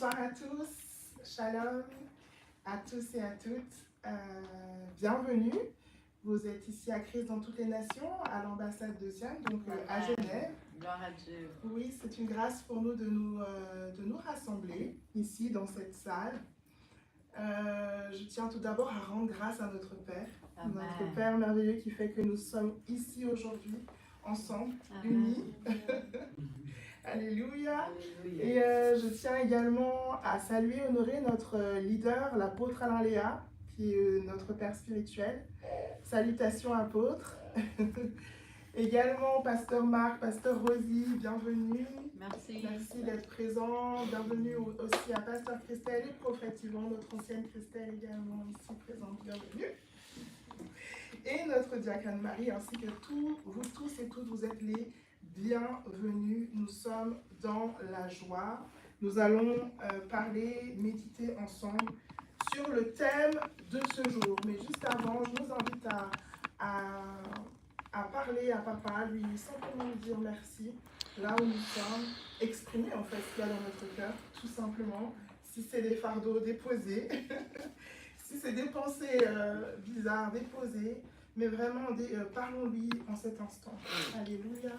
Bonsoir à tous, shalom à tous et à toutes. Bienvenue. Vous êtes ici à Christ dans toutes les nations, à l'ambassade de Sion, donc à Genève. Gloire à Dieu. Oui, c'est une grâce pour nous de nous rassembler ici dans cette salle. Je tiens tout d'abord à rendre grâce à notre Père, Amen. Notre Père merveilleux qui fait que nous sommes ici aujourd'hui, ensemble, Amen. unis. Alléluia. Alléluia. Et je tiens également à saluer, honorer notre leader, l'apôtre Alain Léa, qui est notre père spirituel. Salutations apôtres. Également pasteur Marc, pasteur Rosie, bienvenue. Merci. Merci d'être présent. Bienvenue aussi à pasteur Christelle et prophète Yvon, notre ancienne Christelle également ici présente. Bienvenue. Et notre diacre Marie, ainsi que vous tous et toutes, vous êtes les bienvenus. Nous sommes dans la joie. Nous allons parler, méditer ensemble sur le thème de ce jour. Mais juste avant, je vous invite à parler à papa, lui simplement lui dire merci, là où nous sommes, exprimer en fait ce qu'il y a dans notre cœur, tout simplement. Si c'est des fardeaux, déposés. Si c'est des pensées bizarres, déposées. Mais vraiment, parlons-lui en cet instant. Alléluia.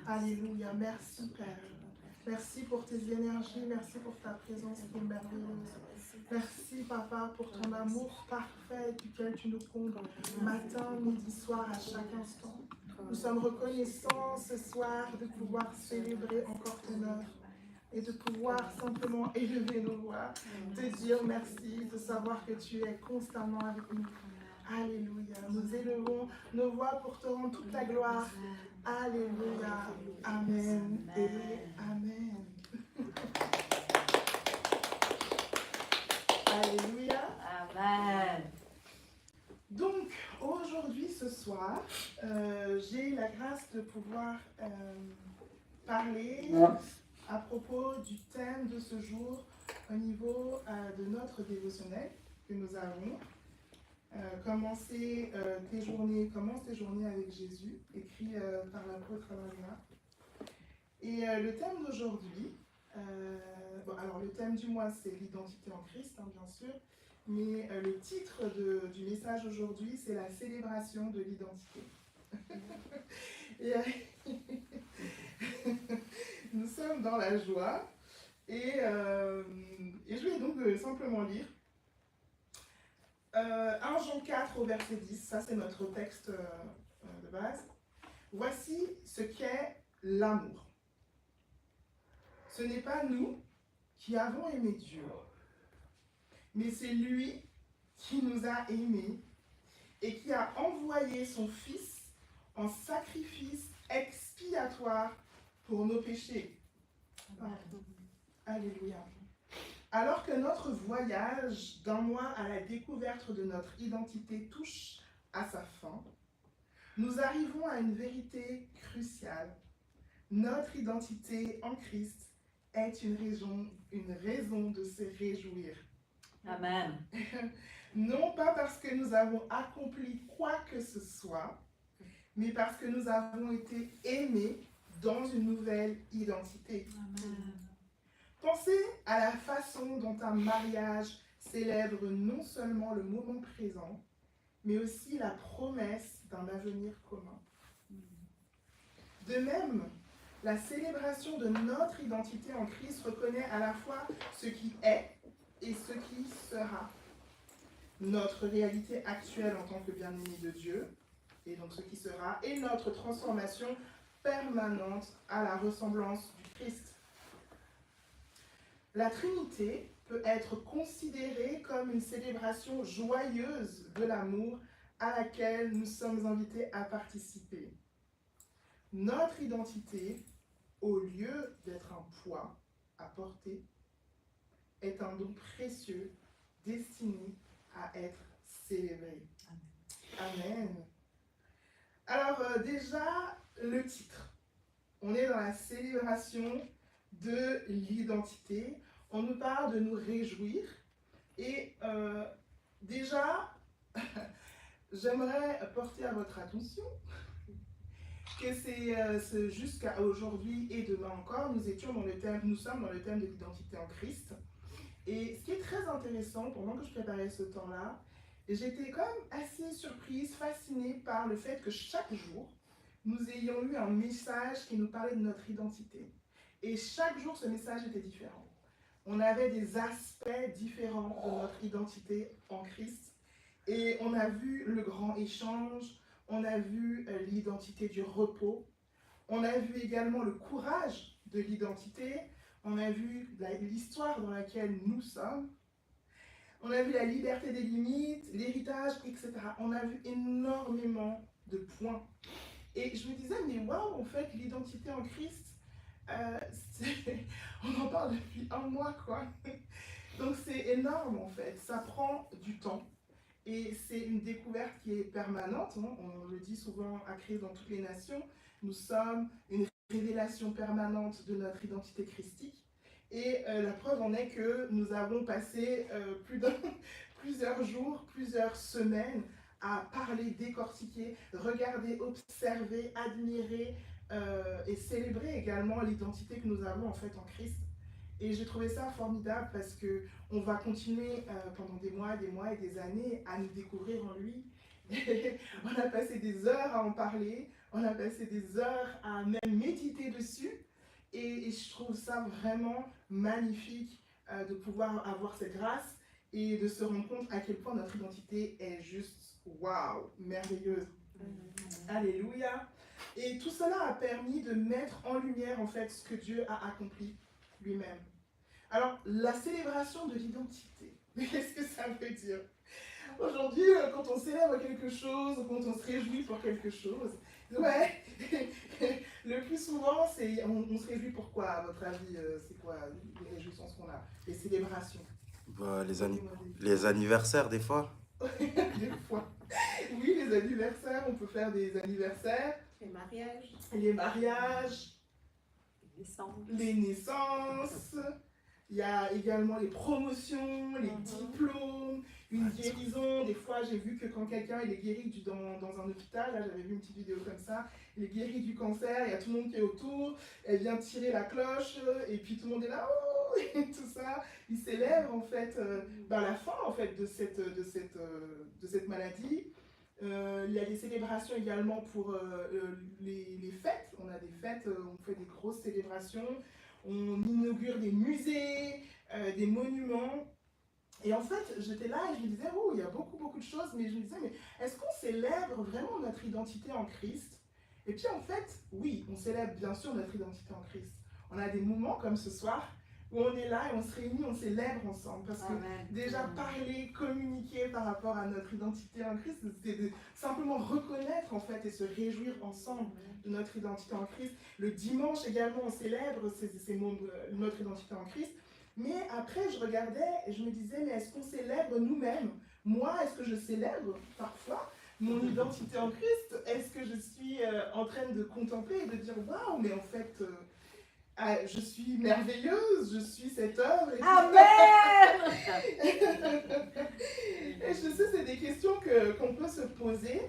Alléluia. Merci Père. Merci pour tes énergies, merci pour ta présence qui est merveilleuse. Merci Papa pour ton amour parfait duquel tu nous combles matin, midi, soir, à chaque instant. Nous sommes reconnaissants ce soir de pouvoir célébrer encore ton œuvre et de pouvoir simplement élever nos voix, te dire merci, de savoir que tu es constamment avec nous. Alléluia. Nous élevons nos voix pour te rendre toute la gloire. Alléluia. Amen et Amen. Alléluia. Amen. Donc, aujourd'hui, ce soir, j'ai la grâce de pouvoir parler à propos du thème de ce jour au niveau de notre dévotionnel que nous avons. Commence tes journées avec Jésus, écrit par l'apôtre Alain Léa. Et le thème d'aujourd'hui, alors le thème du mois c'est l'identité en Christ, hein, bien sûr, mais le titre du message aujourd'hui c'est la célébration de l'identité. Et, nous sommes dans la joie et je vais donc simplement lire 1 Jean 4 au verset 10, ça c'est notre texte de base. Voici ce qu'est l'amour. Ce n'est pas nous qui avons aimé Dieu, mais c'est lui qui nous a aimés et qui a envoyé son Fils en sacrifice expiatoire pour nos péchés. Alléluia. Alors que notre voyage d'un mois à la découverte de notre identité touche à sa fin, nous arrivons à une vérité cruciale. Notre identité en Christ est une raison de se réjouir. Amen. Non pas parce que nous avons accompli quoi que ce soit, mais parce que nous avons été aimés dans une nouvelle identité. Amen. Pensez à la façon dont un mariage célèbre non seulement le moment présent, mais aussi la promesse d'un avenir commun. De même, la célébration de notre identité en Christ reconnaît à la fois ce qui est et ce qui sera. Notre réalité actuelle en tant que bien-aimés de Dieu, et donc ce qui sera, et notre transformation permanente à la ressemblance du Christ. La Trinité peut être considérée comme une célébration joyeuse de l'amour à laquelle nous sommes invités à participer. Notre identité, au lieu d'être un poids à porter, est un don précieux destiné à être célébré. Amen. Alors déjà, le titre. On est dans la célébration de l'identité. On nous parle de nous réjouir. Et déjà, j'aimerais porter à votre attention que c'est jusqu'à aujourd'hui et demain encore, nous sommes dans le thème de l'identité en Christ. Et ce qui est très intéressant, pendant que je préparais ce temps-là, j'étais quand même assez surprise, fascinée par le fait que chaque jour, nous ayons eu un message qui nous parlait de notre identité. Et chaque jour, ce message était différent. On avait des aspects différents de notre identité en Christ. Et on a vu le grand échange, on a vu l'identité du repos, on a vu également le courage de l'identité, on a vu l'histoire dans laquelle nous sommes, on a vu la liberté des limites, l'héritage, etc. On a vu énormément de points. Et je me disais, mais waouh, en fait, l'identité en Christ, on en parle depuis un mois, quoi. Donc c'est énorme, en fait. Ça prend du temps. Et c'est une découverte qui est permanente. Hein. On le dit souvent à Christ dans toutes les nations. Nous sommes une révélation permanente de notre identité christique. Et la preuve en est que nous avons passé plusieurs jours, plusieurs semaines à parler, décortiquer, regarder, observer, admirer et célébrer également l'identité que nous avons en fait en Christ. Et j'ai trouvé ça formidable parce qu'on va continuer pendant des mois et des années à nous découvrir en lui. On a passé des heures à en parler, on a passé des heures à même méditer dessus. Et je trouve ça vraiment magnifique de pouvoir avoir cette grâce et de se rendre compte à quel point notre identité est juste waouh, merveilleuse. Alléluia. Et tout cela a permis de mettre en lumière en fait ce que Dieu a accompli lui-même. Alors, la célébration de l'identité, qu'est-ce que ça veut dire? Aujourd'hui, quand on célèbre quelque chose, quand on se réjouit pour quelque chose, ouais, le plus souvent, on se réjouit pour quoi, à votre avis? C'est quoi les réjouissances qu'on a? Les célébrations? Bah, les anniversaires, des fois. Des fois. Oui, les anniversaires, on peut faire des anniversaires. Les mariages. Les mariages. Les naissances. Il y a également les promotions, les diplômes, une guérison. Des fois, j'ai vu que quand quelqu'un est guéri dans un hôpital, là j'avais vu une petite vidéo comme ça, il est guéri du cancer, il y a tout le monde qui est autour, elle vient tirer la cloche, et puis tout le monde est là, oh, et tout ça. Il célèbre en fait la fin en fait de cette maladie. Il y a des célébrations également pour les fêtes. On a des fêtes, on fait des grosses célébrations. On inaugure des musées, des monuments. Et en fait, j'étais là et je me disais, oh, il y a beaucoup de choses, mais je me disais, mais est-ce qu'on célèbre vraiment notre identité en Christ? Et puis en fait, oui, on célèbre bien sûr notre identité en Christ. On a des moments comme ce soir où on est là et on se réunit, on célèbre ensemble. Parce que déjà parler, communiquer par rapport à notre identité en Christ, c'est de simplement reconnaître en fait et se réjouir ensemble de notre identité en Christ. Le dimanche également, on célèbre notre identité en Christ. Mais après, je regardais et je me disais, mais est-ce qu'on célèbre nous-mêmes? Moi, est-ce que je célèbre parfois mon identité en Christ? Est-ce que je suis en train de contempler et de dire, waouh, mais en fait... je suis merveilleuse, je suis cette œuvre. Amen. Et je sais, c'est des questions qu'on peut se poser,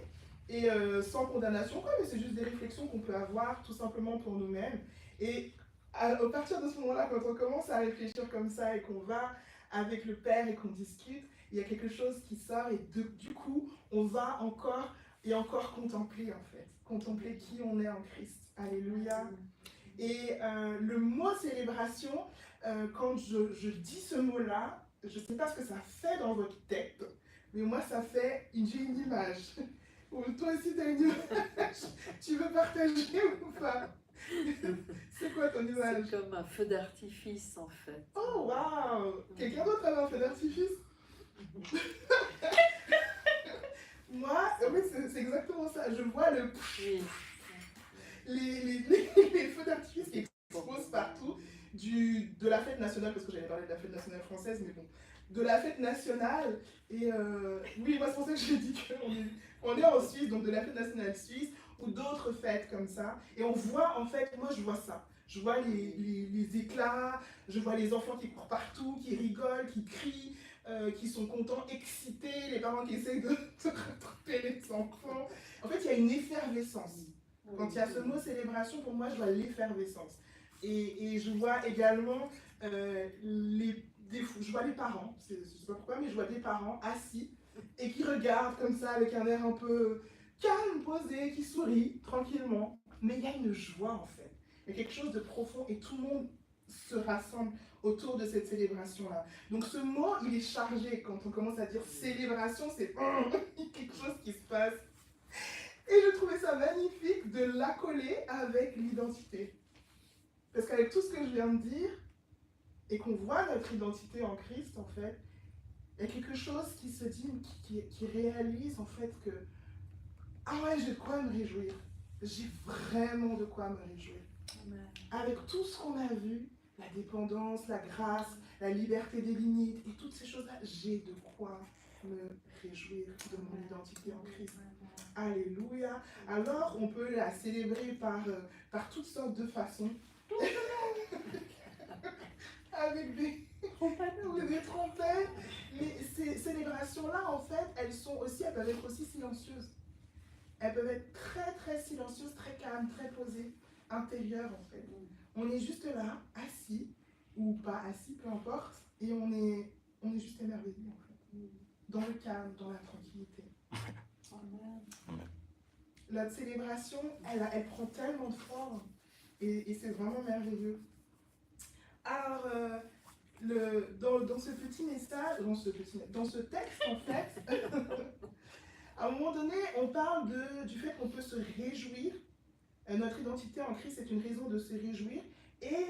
et sans condamnation, quoi, mais c'est juste des réflexions qu'on peut avoir tout simplement pour nous-mêmes. Et à partir de ce moment-là, quand on commence à réfléchir comme ça et qu'on va avec le Père et qu'on discute, il y a quelque chose qui sort et du coup, on va encore et encore contempler en fait, contempler qui on est en Christ. Alléluia. Et le mot célébration, quand je dis ce mot-là, je ne sais pas ce que ça fait dans votre tête, mais moi ça fait, j'ai une image. Ou toi aussi tu as une image. Tu veux partager ou pas? C'est quoi ton image? C'est comme un feu d'artifice en fait. Oh waouh! Quelqu'un d'autre a un feu d'artifice? Moi, oui, c'est exactement ça. Je vois les feux d'artifice qui explosent partout de la fête nationale, parce que j'allais parler de la fête nationale française, mais bon, de la fête nationale. Et oui, moi c'est pour ça que je dis qu'on est en Suisse, donc de la fête nationale suisse, ou d'autres fêtes comme ça. Et on voit, en fait, moi je vois ça. Je vois les éclats, je vois les enfants qui courent partout, qui rigolent, qui crient, qui sont contents, excités, les parents qui essayent de rattraper les enfants. En fait, il y a une effervescence. Quand il y a ce mot célébration, pour moi, je vois l'effervescence. Et je vois également je vois les parents, je ne sais pas pourquoi, mais je vois des parents assis et qui regardent comme ça avec un air un peu calme, posé, qui sourit tranquillement. Mais il y a une joie en fait. Il y a quelque chose de profond et tout le monde se rassemble autour de cette célébration-là. Donc ce mot, il est chargé. Quand on commence à dire célébration, c'est quelque chose qui se passe. Et je trouvais ça magnifique de l'accoler avec l'identité. Parce qu'avec tout ce que je viens de dire, et qu'on voit notre identité en Christ, en fait, il y a quelque chose qui se dit, qui réalise en fait que ah ouais, j'ai de quoi me réjouir. J'ai vraiment de quoi me réjouir. Amen. Avec tout ce qu'on a vu, la dépendance, la grâce, la liberté des limites et toutes ces choses-là, j'ai de quoi me réjouir de mon identité en Christ. Alléluia. Alors, on peut la célébrer par toutes sortes de façons. Avec des trompettes. Mais ces célébrations-là, en fait, elles peuvent être aussi silencieuses. Elles peuvent être très, très silencieuses, très calmes, très posées, intérieures, en fait. On est juste là, assis, ou pas assis, peu importe, et on est juste émerveillé, en fait. Dans le calme, dans la tranquillité. Amen. La célébration, elle prend tellement de forme, et c'est vraiment merveilleux. Alors, dans ce petit message, dans ce texte, en fait, à un moment donné, on parle du fait qu'on peut se réjouir. Notre identité en Christ est une raison de se réjouir. Et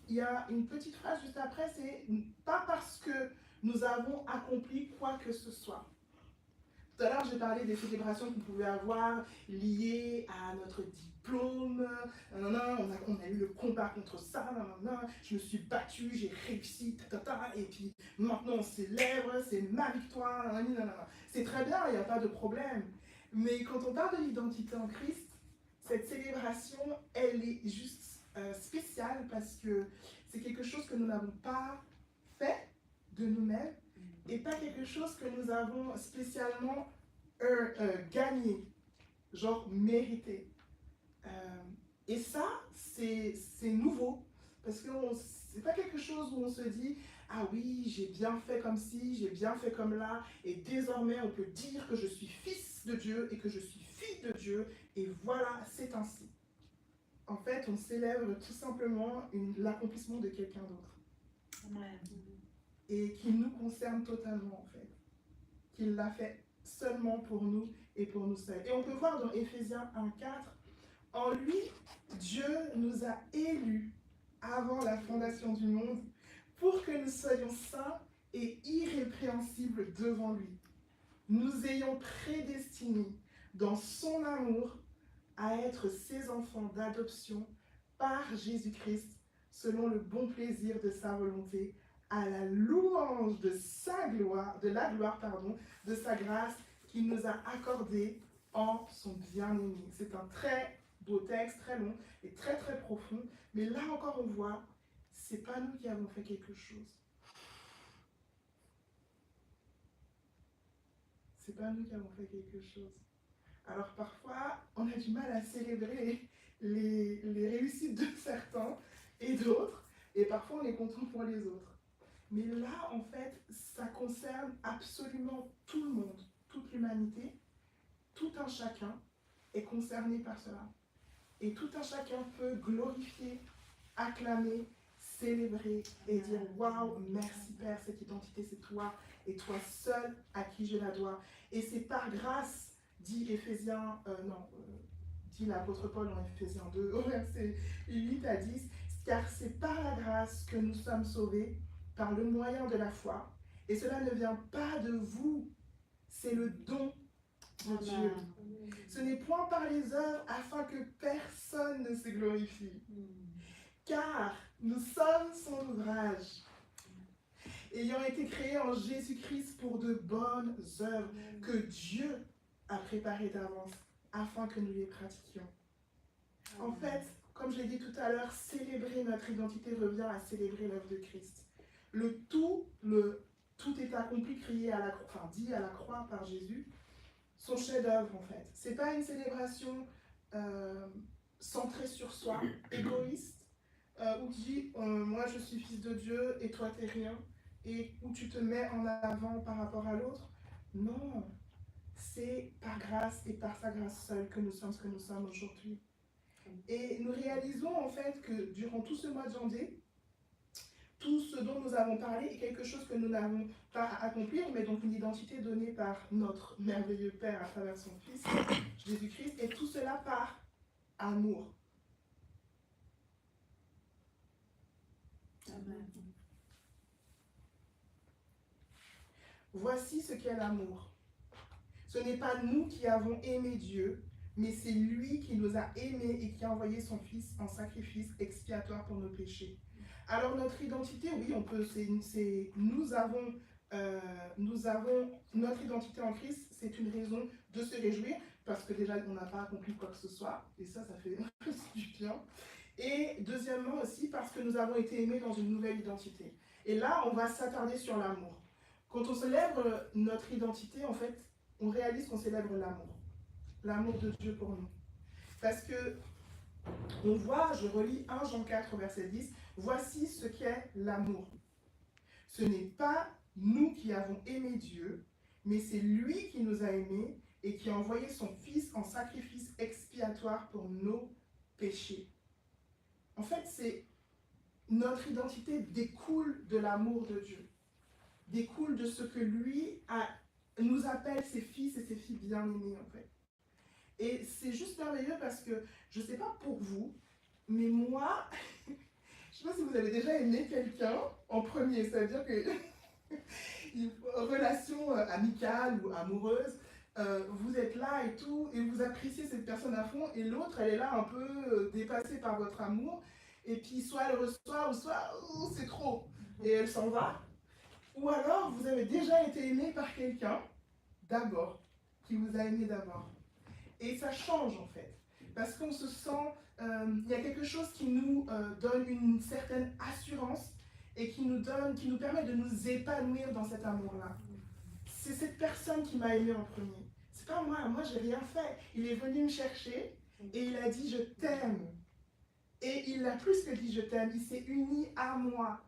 il y a une petite phrase juste après, c'est « pas parce que nous avons accompli quoi que ce soit ». Tout à l'heure, j'ai parlé des célébrations qu'on pouvait avoir liées à notre diplôme. On a eu le combat contre ça. Je me suis battue, j'ai réussi, et puis maintenant on célèbre, c'est ma victoire. C'est très bien, il n'y a pas de problème. Mais quand on parle de l'identité en Christ, cette célébration, elle est juste spéciale parce que c'est quelque chose que nous n'avons pas fait de nous-mêmes et pas quelque chose que nous avons spécialement gagné, genre mérité. Et ça, c'est nouveau parce que c'est pas quelque chose où on se dit ah oui, j'ai bien fait comme ci, j'ai bien fait comme là, et désormais on peut dire que je suis fils de Dieu et que je suis fille de Dieu, et voilà, c'est ainsi. En fait, on célèbre tout simplement l'accomplissement de quelqu'un d'autre. Et qui nous concerne totalement, en fait. Qu'il l'a fait seulement pour nous et pour nous seuls. Et on peut voir dans Éphésiens 1,4, en lui, Dieu nous a élus avant la fondation du monde pour que nous soyons saints et irrépréhensibles devant lui. Nous ayons prédestinés dans son amour à être ses enfants d'adoption par Jésus-Christ, selon le bon plaisir de sa volonté, à la louange de sa gloire, de sa grâce qu'il nous a accordée en son bien-aimé. C'est un très beau texte, très long et très très profond, mais là encore on voit, c'est pas nous qui avons fait quelque chose. C'est pas nous qui avons fait quelque chose. Alors parfois, on a du mal à célébrer les réussites de certains et d'autres, et parfois on est content pour les autres. Mais là, en fait, ça concerne absolument tout le monde, toute l'humanité. Tout un chacun est concerné par cela. Et tout un chacun peut glorifier, acclamer, célébrer et dire « Waouh, merci Père, cette identité c'est toi et toi seul à qui je la dois. » Et c'est par grâce, dit l'apôtre Paul en Éphésiens 2, au verset 8 à 10, car c'est par la grâce que nous sommes sauvés, par le moyen de la foi. Et cela ne vient pas de vous, c'est le don de Dieu. Ce n'est point par les œuvres afin que personne ne se glorifie. Car nous sommes son ouvrage, ayant été créés en Jésus-Christ pour de bonnes œuvres que Dieu a préparées d'avance afin que nous les pratiquions. En fait, comme je l'ai dit tout à l'heure, célébrer notre identité revient à célébrer l'œuvre de Christ. Tout est accompli, crié à la croix, enfin dit à la croix par Jésus, son chef-d'œuvre en fait. C'est pas une célébration centrée sur soi, égoïste, où tu dis moi je suis fils de Dieu et toi t'es rien, et où tu te mets en avant par rapport à l'autre. Non, c'est par grâce et par sa grâce seule que nous sommes ce que nous sommes aujourd'hui. Et nous réalisons en fait que durant tout ce mois de janvier, tout ce dont nous avons parlé est quelque chose que nous n'avons pas à accomplir, mais donc une identité donnée par notre merveilleux Père à travers son Fils, Jésus-Christ, et tout cela par amour. Amen. Voici ce qu'est l'amour. Ce n'est pas nous qui avons aimé Dieu, mais c'est lui qui nous a aimés et qui a envoyé son Fils en sacrifice expiatoire pour nos péchés. Alors notre identité, oui, nous avons notre identité en Christ, c'est une raison de se réjouir, parce que déjà on n'a pas accompli quoi que ce soit, et ça fait du bien. Et deuxièmement aussi parce que nous avons été aimés dans une nouvelle identité. Et là, on va s'attarder sur l'amour. Quand on célèbre notre identité, en fait, on réalise qu'on célèbre l'amour. L'amour de Dieu pour nous. Parce que, on voit, je relis 1 Jean 4, verset 10, voici ce qu'est l'amour. Ce n'est pas nous qui avons aimé Dieu, mais c'est lui qui nous a aimés et qui a envoyé son Fils en sacrifice expiatoire pour nos péchés. En fait, notre identité découle de l'amour de Dieu, découle de ce que lui nous appelle ses fils et ses filles bien-aimés en fait. Et c'est juste merveilleux parce que, je ne sais pas pour vous, mais moi, je ne sais pas si vous avez déjà aimé quelqu'un en premier, c'est-à-dire que une relation amicale ou amoureuse, vous êtes là et tout, et vous appréciez cette personne à fond, et l'autre, elle est là un peu dépassée par votre amour, et puis soit elle reçoit, ou soit c'est trop, et elle s'en va. Ou alors, vous avez déjà été aimé par quelqu'un, d'abord, qui vous a aimé d'abord. Et ça change en fait, parce qu'on se sent, il y a quelque chose qui nous donne une certaine assurance, et qui nous permet de nous épanouir dans cet amour-là. C'est cette personne qui m'a aimé en premier. C'est pas moi j'ai rien fait. Il est venu me chercher et il a dit je t'aime. Et il a plus que dit je t'aime, il s'est uni à moi.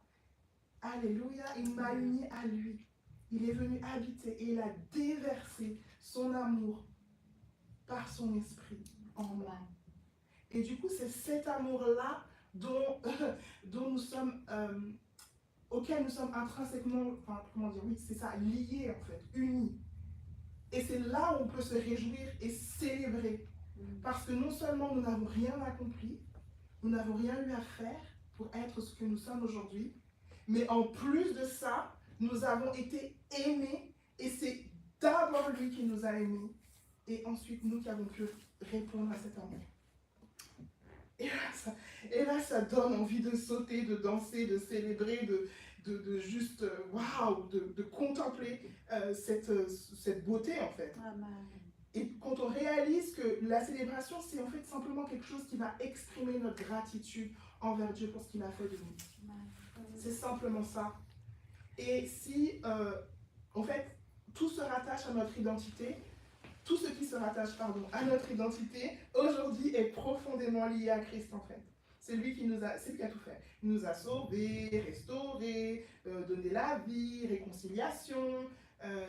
Alléluia, il m'a uni à lui. Il est venu habiter et il a déversé son amour par son esprit en moi. Et du coup, c'est cet amour-là dont nous sommes... auquel nous sommes intrinsèquement, c'est ça, liés en fait, unis. Et c'est là où on peut se réjouir et célébrer. Parce que non seulement nous n'avons rien accompli, nous n'avons rien eu à faire pour être ce que nous sommes aujourd'hui, mais en plus de ça, nous avons été aimés et c'est d'abord lui qui nous a aimés et ensuite nous qui avons pu répondre à cet amour. Et là, ça donne envie de sauter, de danser, de célébrer, de juste, waouh, de contempler cette beauté en fait. Amen. Et quand on réalise que la célébration, c'est en fait simplement quelque chose qui va exprimer notre gratitude envers Dieu pour ce qu'il a fait de nous. C'est simplement ça. Et si, en fait, tout se rattache à notre identité, tout ce qui se rattache, à notre identité, aujourd'hui est profondément lié à Christ en fait. C'est lui qui a tout fait. Il nous a sauvés, restaurés, donné la vie, réconciliation.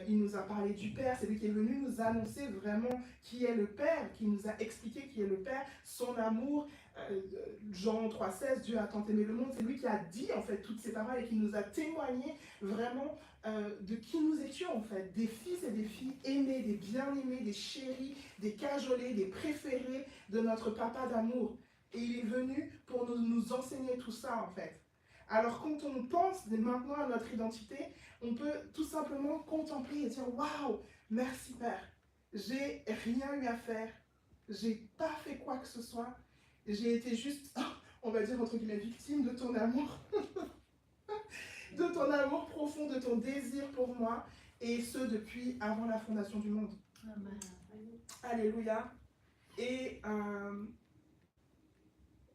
Il nous a parlé du Père. C'est lui qui est venu nous annoncer vraiment qui est le Père, qui nous a expliqué qui est le Père, son amour. Jean 3,16, Dieu a tant aimé le monde. C'est lui qui a dit en fait toutes ces paroles et qui nous a témoigné vraiment de qui nous étions en fait. Des fils et des filles aimés, des bien-aimés, des chéris, des cajolés, des préférés de notre Papa d'amour. Et il est venu pour nous enseigner tout ça en fait. Alors quand on pense maintenant à notre identité, on peut tout simplement contempler et dire « Waouh, merci Père, j'ai rien eu à faire, j'ai pas fait quoi que ce soit, j'ai été juste, on va dire entre guillemets, victime de ton amour, de ton amour profond, de ton désir pour moi, et ce depuis avant la fondation du monde. » Alléluia. Et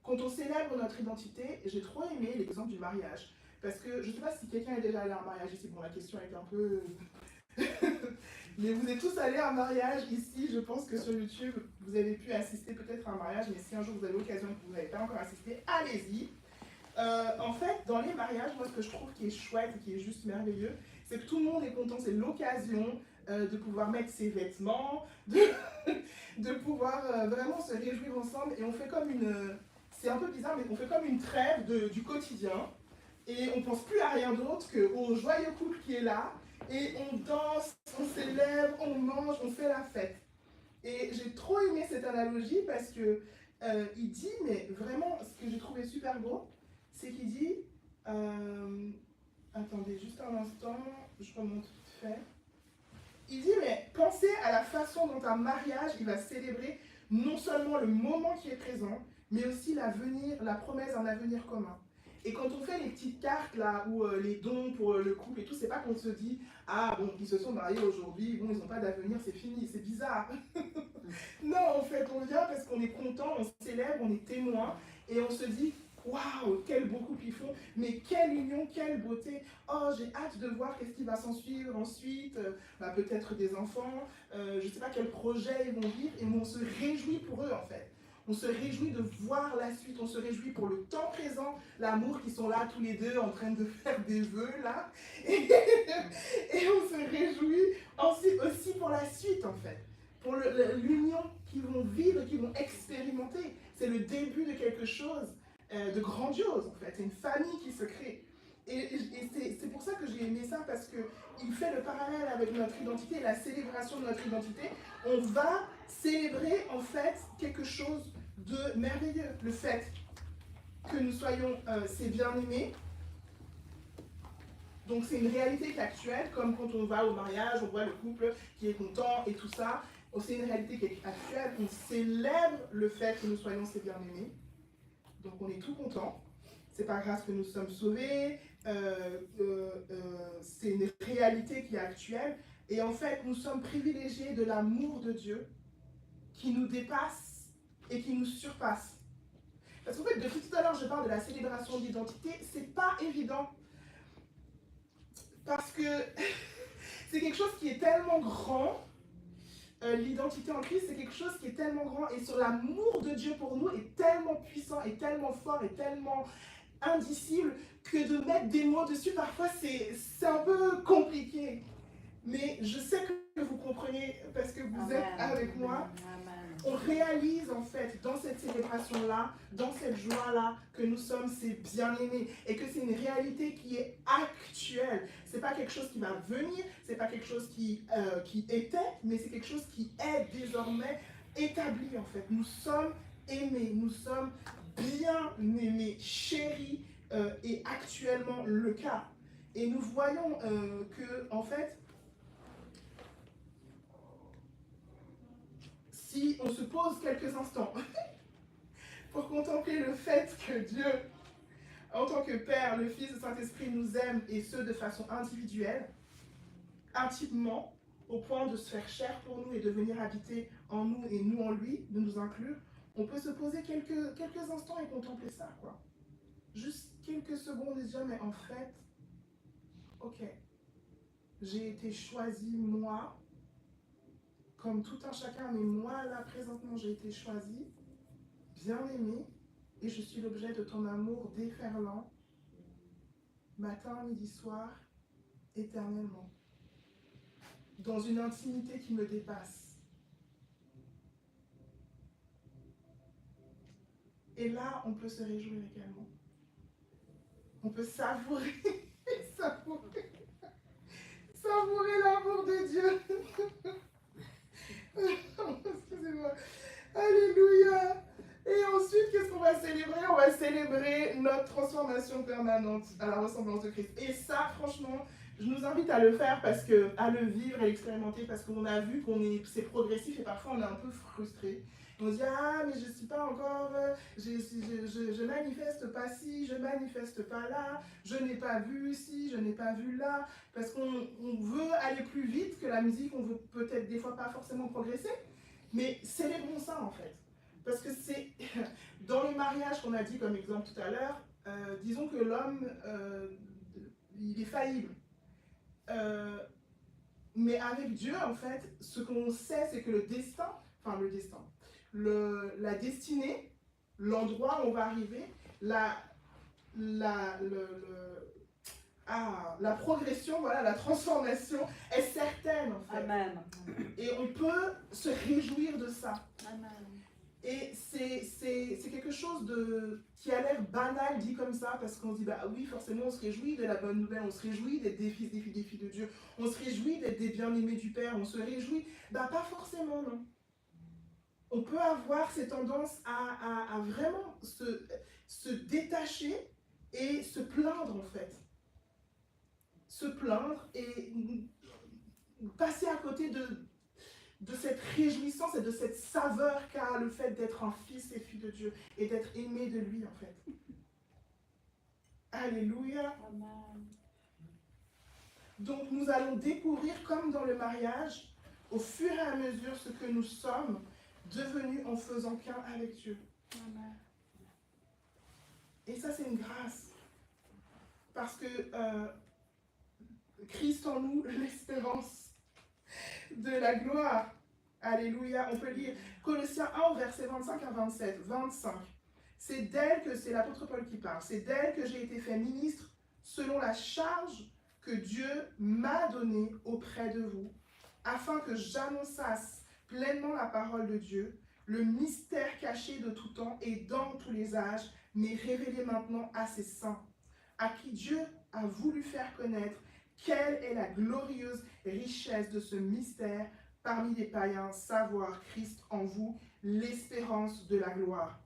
quand on célèbre notre identité, j'ai trop aimé l'exemple du mariage. Parce que je ne sais pas si quelqu'un est déjà allé à un mariage ici. Bon, la question est un peu... Mais vous êtes tous allés à un mariage ici. Je pense que sur YouTube, vous avez pu assister peut-être à un mariage. Mais si un jour vous avez l'occasion et que vous n'avez pas encore assisté, allez-y. En fait, dans les mariages, moi, ce que je trouve qui est chouette et qui est juste merveilleux, c'est que tout le monde est content. C'est l'occasion de pouvoir mettre ses vêtements, de pouvoir vraiment se réjouir ensemble. Et on fait comme une... C'est un peu bizarre, mais on fait comme une trêve du quotidien. Et on ne pense plus à rien d'autre qu'au joyeux couple qui est là. Et on danse, on célèbre, on mange, on fait la fête. Et j'ai trop aimé cette analogie parce que il dit, mais vraiment, ce que j'ai trouvé super beau, c'est qu'il dit, attendez juste un instant, je remonte vite fait. Il dit, mais pensez à la façon dont un mariage, il va célébrer non seulement le moment qui est présent, mais aussi l'avenir, la promesse d'un avenir commun. Et quand on fait les petites cartes là, ou les dons pour le couple et tout, c'est pas qu'on se dit, ah bon, ils se sont mariés aujourd'hui, bon, ils n'ont pas d'avenir, c'est fini, c'est bizarre. Non, en fait, on vient parce qu'on est content, on célèbre, on est témoin, et on se dit, waouh, quel beau couple ils font, mais quelle union, quelle beauté. Oh, j'ai hâte de voir qu'est-ce qui va s'en suivre ensuite, peut-être des enfants, je sais pas quel projet ils vont vivre, et on se réjouit pour eux en fait. On se réjouit de voir la suite, on se réjouit pour le temps présent, l'amour qui sont là tous les deux en train de faire des vœux là. Et on se réjouit aussi pour la suite en fait, pour l'union qu'ils vont vivre, qu'ils vont expérimenter. C'est le début de quelque chose de grandiose en fait, c'est une famille qui se crée. Et c'est pour ça que j'ai aimé ça, parce qu'il fait le parallèle avec notre identité, la célébration de notre identité. On va célébrer en fait quelque chose de merveilleux. Le fait que nous soyons ses bien-aimés. Donc c'est une réalité qui est actuelle, comme quand on va au mariage, on voit le couple qui est content et tout ça. C'est une réalité qui est actuelle, on célèbre le fait que nous soyons ses bien-aimés. Donc on est tout content. C'est pas grâce que nous sommes sauvés, c'est une réalité qui est actuelle. Et en fait, nous sommes privilégiés de l'amour de Dieu qui nous dépasse et qui nous surpasse. Parce qu'en fait, depuis tout à l'heure, je parle de la célébration d'identité, c'est pas évident. Parce que c'est quelque chose qui est tellement grand. L'identité en Christ, c'est quelque chose qui est tellement grand, et sur l'amour de Dieu pour nous est tellement puissant, et tellement fort, et tellement indicible, que de mettre des mots dessus, parfois c'est un peu compliqué. Mais je sais que vous comprenez, parce que vous êtes avec moi. On réalise en fait dans cette célébration-là, dans cette joie-là, que nous sommes ses bien-aimés, et que c'est une réalité qui est actuelle. C'est pas quelque chose qui va venir, c'est pas quelque chose qui était, mais c'est quelque chose qui est désormais établi en fait. Nous sommes aimés, nous sommes bien-aimés, chéris, et actuellement le cas. Et nous voyons que en fait, si on se pose quelques instants pour contempler le fait que Dieu, en tant que Père, le Fils et le Saint-Esprit nous aime, et ce de façon individuelle, intimement, au point de se faire chair pour nous et de venir habiter en nous et nous en lui, de nous inclure, on peut se poser quelques instants et contempler ça, quoi. Juste quelques secondes et se dire, mais en fait, ok, j'ai été choisi moi, comme tout un chacun, mais moi, là, présentement, j'ai été choisi, bien aimé, et je suis l'objet de ton amour déferlant, matin, midi, soir, éternellement, dans une intimité qui me dépasse. Et là, on peut se réjouir également. On peut savourer, savourer l'amour de Dieu. Excusez-moi. Alléluia. Et ensuite, qu'est-ce qu'on va célébrer? On va célébrer notre transformation permanente à la ressemblance de Christ. Et ça, franchement, je nous invite à le faire, à le vivre et l'expérimenter, parce qu'on a vu c'est progressif, et parfois on est un peu frustré. On se dit, ah, mais je ne suis pas encore, je manifeste pas ci, je manifeste pas là, je n'ai pas vu ci, je n'ai pas vu là, parce qu'on veut aller plus vite que la musique, on veut peut-être des fois pas forcément progresser, mais célébrons ça en fait. Parce que c'est dans le mariage qu'on a dit comme exemple tout à l'heure, disons que l'homme, il est faillible. Mais avec Dieu, en fait, ce qu'on sait, c'est que la destinée, l'endroit où on va arriver, la progression, voilà, la transformation est certaine, en fait. Amen. Et on peut se réjouir de ça. Amen. Et c'est quelque chose qui a l'air banal dit comme ça, parce qu'on se dit, bah oui, forcément, on se réjouit de la bonne nouvelle, on se réjouit d'être des fils, des filles de Dieu, on se réjouit d'être des bien-aimés du Père, on se réjouit, bah pas forcément, non. On peut avoir ces tendances à vraiment se détacher et se plaindre, en fait. Se plaindre et passer à côté de cette réjouissance et de cette saveur qu'a le fait d'être un fils et fille de Dieu et d'être aimé de lui, en fait. Alléluia. Amen. Donc nous allons découvrir, comme dans le mariage, au fur et à mesure ce que nous sommes devenus en faisant qu'un avec Dieu. Amen. Et ça, c'est une grâce. Parce que Christ en nous, l'espérance de la gloire. Alléluia. On peut lire Colossiens 1, versets 25 à 27. 25. C'est d'elle que, c'est l'apôtre Paul qui parle, c'est d'elle que j'ai été fait ministre selon la charge que Dieu m'a donnée auprès de vous, afin que j'annonçasse pleinement la parole de Dieu, le mystère caché de tout temps et dans tous les âges, mais révélé maintenant à ses saints, à qui Dieu a voulu faire connaître quelle est la glorieuse richesse de ce mystère parmi les païens, savoir Christ en vous, l'espérance de la gloire.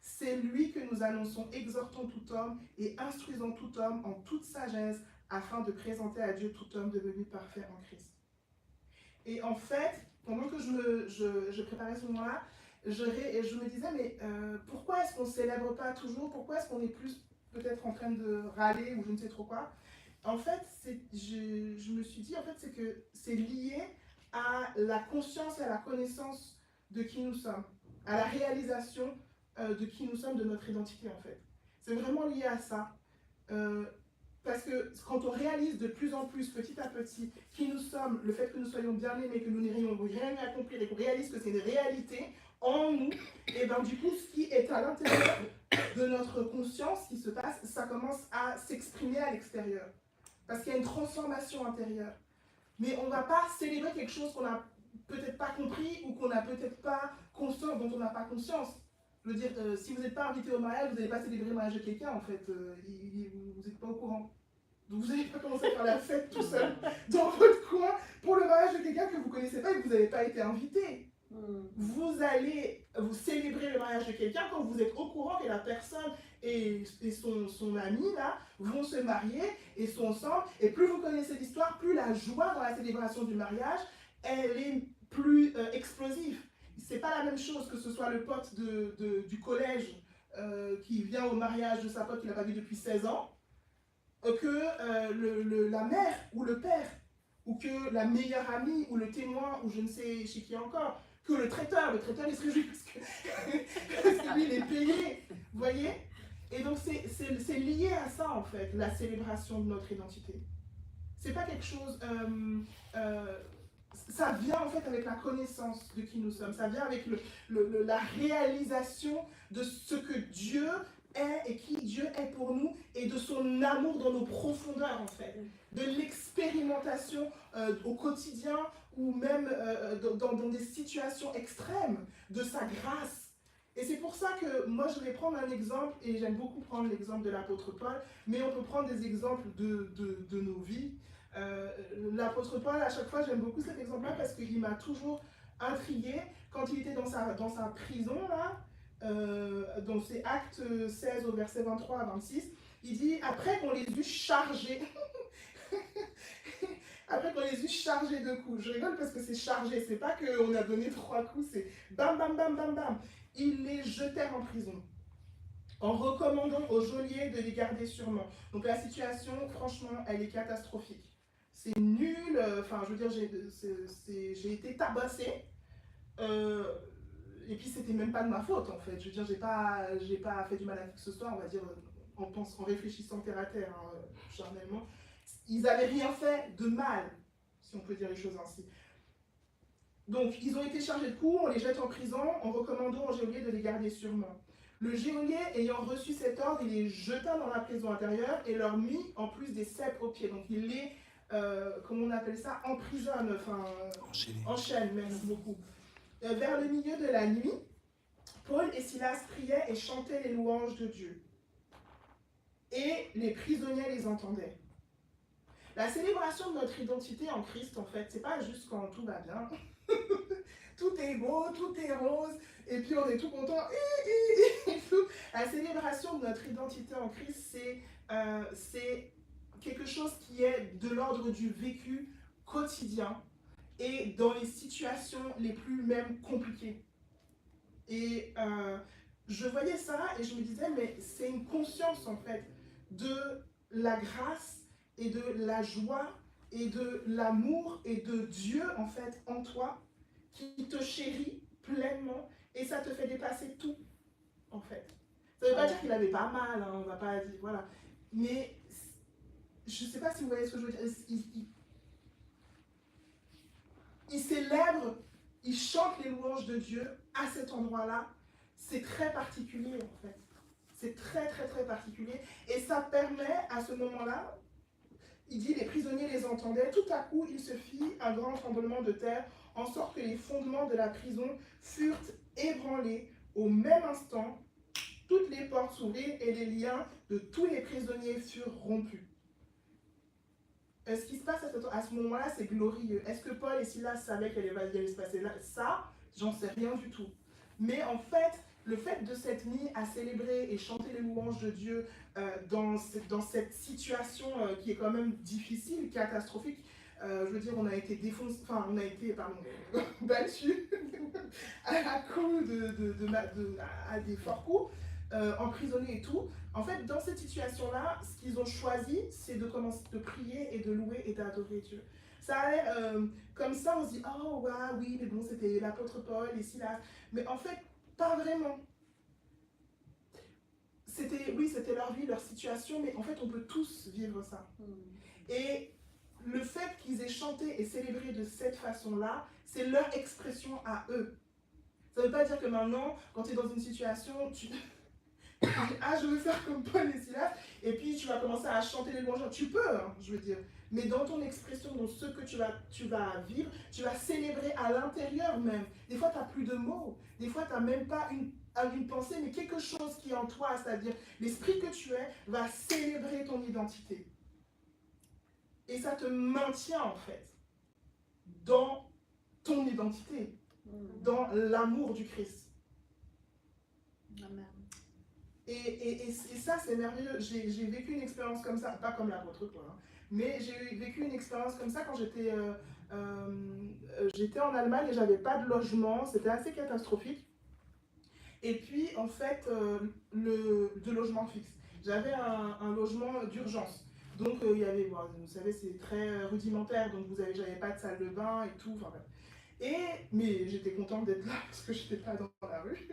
C'est lui que nous annonçons, exhortant tout homme et instruisant tout homme en toute sagesse, afin de présenter à Dieu tout homme devenu parfait en Christ. Et en fait, pendant que je préparais ce moment-là, je me disais, mais pourquoi est-ce qu'on ne célèbre pas toujours? Pourquoi est-ce qu'on est plus peut-être en train de râler ou je ne sais trop quoi? En fait, je me suis dit, en fait, c'est que c'est lié à la conscience et à la connaissance de qui nous sommes, à la réalisation de qui nous sommes, de notre identité, en fait. C'est vraiment lié à ça. Parce que quand on réalise de plus en plus, petit à petit, qui nous sommes, le fait que nous soyons bien aimés, que nous n'ayons rien à accomplir et qu'on réalise que c'est une réalité en nous, et bien du coup, ce qui est à l'intérieur de notre conscience, ce qui se passe, ça commence à s'exprimer à l'extérieur. Parce qu'il y a une transformation intérieure. Mais on ne va pas célébrer quelque chose qu'on n'a peut-être pas compris ou qu'on n'a peut-être pas conscience, dont on n'a pas conscience. Je veux dire, si vous n'êtes pas invité au mariage, vous n'allez pas célébrer le mariage de quelqu'un, en fait. Vous n'êtes pas au courant. Donc vous n'allez pas commencer à faire la fête tout seul dans votre coin pour le mariage de quelqu'un que vous ne connaissez pas et que vous n'avez pas été invité. Vous allez vous célébrer le mariage de quelqu'un quand vous êtes au courant que la personne et son ami là vont se marier et sont ensemble. Et plus vous connaissez l'histoire, plus la joie dans la célébration du mariage, elle est plus explosive. C'est pas la même chose que ce soit le pote du collège qui vient au mariage de sa pote qu'il n'a pas vu depuis 16 ans, que la mère ou le père, ou que la meilleure amie ou le témoin, ou je ne sais chez qui encore, que le traiteur il se réjouit parce que lui il est payé, vous voyez? Et donc c'est lié à ça en fait, la célébration de notre identité. C'est pas quelque chose... ça vient en fait avec la connaissance de qui nous sommes, ça vient avec la réalisation de ce que Dieu est et qui Dieu est pour nous et de son amour dans nos profondeurs en fait, de l'expérimentation au quotidien ou même dans des situations extrêmes de sa grâce. Et c'est pour ça que moi je vais prendre un exemple, et j'aime beaucoup prendre l'exemple de l'apôtre Paul, mais on peut prendre des exemples de nos vies. L'apôtre Paul, à chaque fois j'aime beaucoup cet exemple-là parce qu'il m'a toujours intrigué quand il était dans sa prison là, dans ses actes 16 au verset 23 à 26, il dit après qu'on les eut chargés après qu'on les eut chargés de coups, je rigole parce que c'est chargé, c'est pas qu'on a donné 3 coups, c'est bam bam bam bam bam, ils les jetèrent en prison en recommandant au geôlier de les garder sûrement. Donc la situation franchement elle est catastrophique. C'est nul, enfin je veux dire, j'ai été tabassée. Et puis, c'était même pas de ma faute, en fait. Je veux dire, j'ai pas fait du mal à qui que ce soit, on va dire, en réfléchissant terre à terre, hein, charnellement. Ils n'avaient rien fait de mal, si on peut dire les choses ainsi. Donc, ils ont été chargés de coups, on les jette en prison en recommandant au geôlier de les garder sûrement. Le geôlier, ayant reçu cet ordre, il les jeta dans la prison intérieure et leur mit en plus des cèpes aux pieds. Donc, il les, comment on appelle ça, emprisonne, enfin, enchaîne même beaucoup. Vers le milieu de la nuit, Paul et Silas priaient et chantaient les louanges de Dieu. Et les prisonniers les entendaient. La célébration de notre identité en Christ, en fait, c'est pas juste quand tout va bien. Tout est beau, tout est rose, et puis on est tout content. Et tout. La célébration de notre identité en Christ, c'est quelque chose qui est de l'ordre du vécu quotidien et dans les situations les plus même compliquées. Et je voyais ça et je me disais, mais c'est une conscience en fait de la grâce et de la joie et de l'amour et de Dieu en fait en toi qui te chérit pleinement et ça te fait dépasser tout en fait. Ça ne veut pas dire qu'il n'avait pas mal, hein, on ne va pas dire, voilà. Mais je ne sais pas si vous voyez ce que je veux dire. Il célèbre, il chante les louanges de Dieu à cet endroit-là. C'est très particulier en fait. C'est très très très particulier. Et ça permet à ce moment-là, il dit les prisonniers les entendaient, tout à coup il se fit un grand tremblement de terre, en sorte que les fondements de la prison furent ébranlés. Au même instant, toutes les portes s'ouvrirent et les liens de tous les prisonniers furent rompus. Ce qui se passe à ce moment-là, c'est glorieux. Est-ce que Paul et Silas savaient qu'elle allait se passer là? Ça, j'en sais rien du tout. Mais en fait, le fait de s'être mis à célébrer et chanter les louanges de Dieu dans cette situation qui est quand même difficile, catastrophique, je veux dire, on a été défoncé, enfin, on a été, battu à coups à des forts coups, emprisonnés et tout. En fait, dans cette situation-là, ce qu'ils ont choisi, c'est de commencer de prier et de louer et d'adorer Dieu. Ça allait comme ça, on se dit, oh ouais, oui, mais bon, c'était l'apôtre Paul et Silas. Mais en fait, pas vraiment. Oui, c'était leur vie, leur situation, mais en fait, on peut tous vivre ça. Et le fait qu'ils aient chanté et célébré de cette façon-là, c'est leur expression à eux. Ça ne veut pas dire que maintenant, quand tu es dans une situation, tu dis, ah, je veux faire comme Paul et Silas, et puis tu vas commencer à chanter les louanges. Tu peux, hein, je veux dire, mais dans ton expression, dans ce que tu vas vivre, tu vas célébrer à l'intérieur même. Des fois, tu n'as plus de mots, des fois, tu n'as même pas une pensée, mais quelque chose qui est en toi, c'est-à-dire l'esprit que tu es, va célébrer ton identité. Et ça te maintient en fait dans ton identité, dans l'amour du Christ. Amen. Et ça, c'est merveilleux. J'ai vécu une expérience comme ça, pas comme l'apôtre Paul, hein, mais j'ai vécu une expérience comme ça quand j'étais en Allemagne et j'avais pas de logement. C'était assez catastrophique. Et puis, en fait, de logement fixe. J'avais un logement d'urgence. Donc, il y avait, bon, vous savez, c'est très rudimentaire, donc j'avais pas de salle de bain et tout. Enfin, mais j'étais contente d'être là parce que je n'étais pas dans la rue.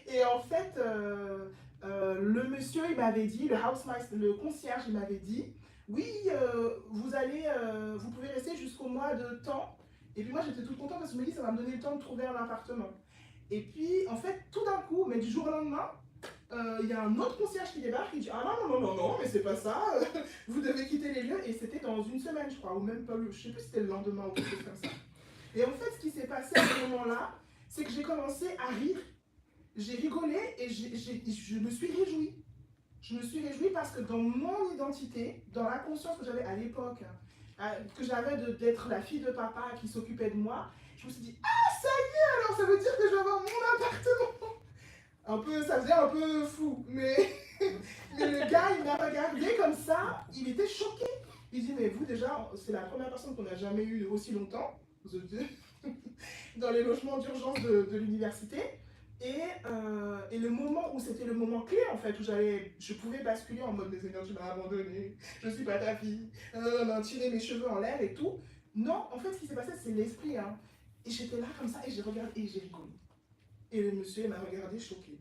Et en fait, le monsieur, il m'avait dit, le concierge, il m'avait dit, oui, vous pouvez rester jusqu'au mois de temps. Et puis moi, j'étais toute contente parce que je me dis, ça va me donner le temps de trouver un appartement. Et puis, en fait, tout d'un coup, mais du jour au lendemain, il y a un autre concierge qui débarque, il dit, ah non, mais c'est pas ça, vous devez quitter les lieux. Et c'était dans une semaine, je crois, ou même pas, je sais plus si c'était le lendemain ou quelque chose comme ça. Et en fait, ce qui s'est passé à ce moment-là, c'est que j'ai commencé à rire. J'ai rigolé et je me suis réjouie. Je me suis réjouie parce que dans mon identité, dans la conscience que j'avais à l'époque, que j'avais d'être la fille de papa qui s'occupait de moi, je me suis dit, ah ça y est, alors ça veut dire que je vais avoir mon appartement. Ça faisait un peu fou, mais le gars, il m'a regardé comme ça, il était choqué. Il dit, mais vous déjà, c'est la première personne qu'on n'a jamais eue aussi longtemps, dans les logements d'urgence de l'université. Et le moment où c'était le moment clé en fait, où je pouvais basculer en mode, mais Seigneur, tu m'as abandonné, je suis pas ta fille, tirer mes cheveux en l'air et tout. Non, en fait, ce qui s'est passé, c'est l'esprit. Hein. Et j'étais là comme ça et j'ai regardé et j'ai rigolé. Et le monsieur, il m'a regardé choqué.